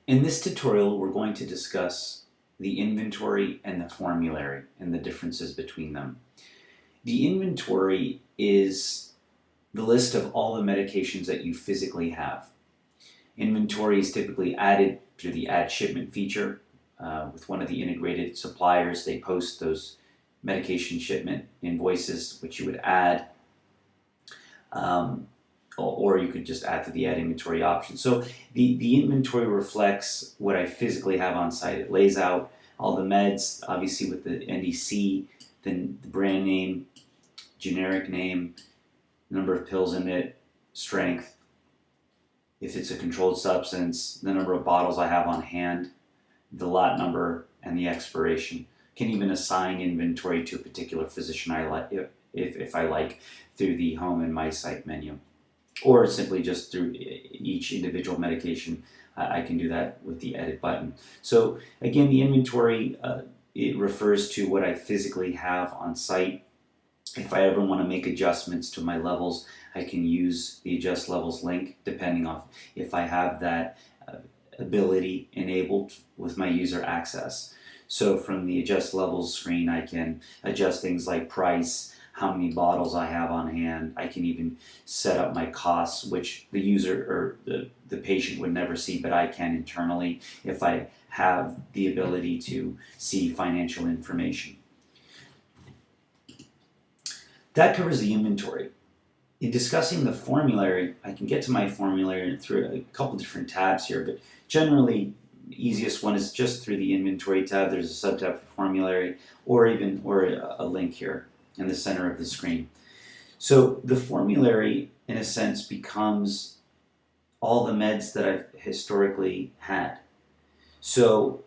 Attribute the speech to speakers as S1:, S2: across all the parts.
S1: In this tutorial, we're going to discuss the inventory and the formulary and the differences between them. The inventory is the list of all the medications that you physically have. Inventory is typically added through the add shipment feature with one of the integrated suppliers. They post those medication shipment invoices, which you would add. Or you could just add to the add inventory option. So the inventory reflects what I physically have on site. It lays out all the meds, obviously with the NDC, then the brand name, generic name, number of pills in it, strength, if it's a controlled substance, the number of bottles I have on hand, the lot number, and the expiration. Can even assign inventory to a particular physician I like, if I like, through the home and my site menu. Or simply just through each individual medication. I can do that with the edit button. So again, the inventory, it refers to what I physically have on site. If I ever want to make adjustments to my levels, I can use the adjust levels link depending on if I have that ability enabled with my user access. So from the adjust levels screen, I can adjust things like price, how many bottles I have on hand. I can even set up my costs, which the user or the patient would never see, but I can internally if I have the ability to see financial information. That covers the inventory. In discussing the formulary, I can get to my formulary through a couple different tabs here, but generally the easiest one is just through the inventory tab. There's a sub-tab for formulary or a link here in the center of the screen. So the formulary, in a sense, becomes all the meds that I've historically had. So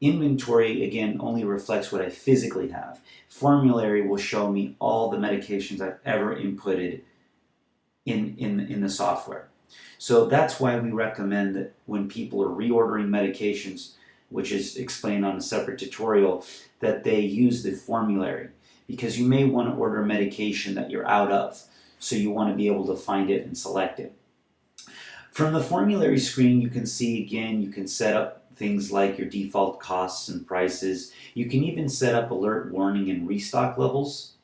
S1: inventory, again, only reflects what I physically have. Formulary will show me all the medications I've ever inputted in the software. So that's why we recommend that when people are reordering medications, which is explained on a separate tutorial, that they use the formulary. Because you may want to order a medication that you're out of, so you want to be able to find it and select it. From the formulary screen, you can see, again, you can set up things like your default costs and prices. You can even set up alert, warning, and restock levels.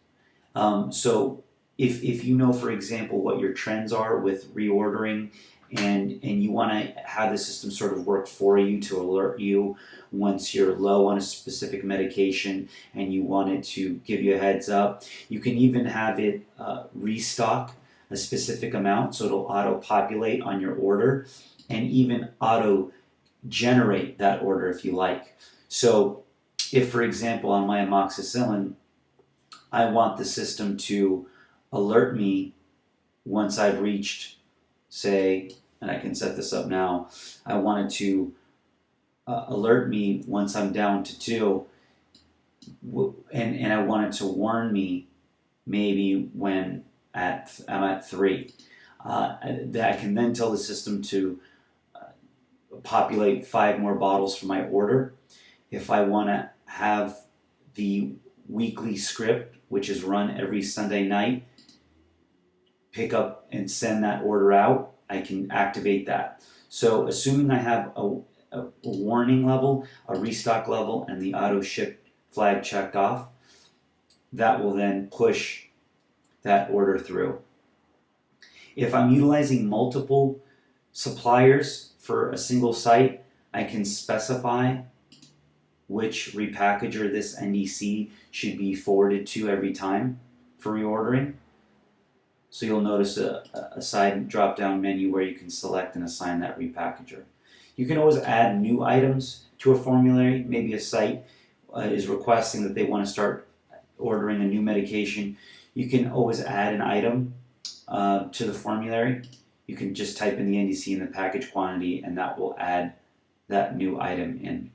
S1: So if you know, for example, what your trends are with reordering, and you want to have the system sort of work for you to alert you once you're low on a specific medication and you want it to give you a heads up. You can even have it restock a specific amount, so it'll auto-populate on your order and even auto-generate that order if you like. So if, for example, on my amoxicillin, I want the system to alert me once I've reached, say, and I can set this up now, I want it to alert me once I'm down to 2, and I want it to warn me maybe when I'm at 3. That I can then tell the system to populate 5 more bottles for my order. If I want to have the weekly script, which is run every Sunday night, pick up and send that order out, I can activate that. So assuming I have a warning level, a restock level, and the auto ship flag checked off, that will then push that order through. If I'm utilizing multiple suppliers for a single site, I can specify which repackager this NDC should be forwarded to every time for reordering. So you'll notice a side drop-down menu where you can select and assign that repackager. You can always add new items to a formulary. Maybe a site is requesting that they want to start ordering a new medication. You can always add an item to the formulary. You can just type in the NDC and the package quantity, and that will add that new item in.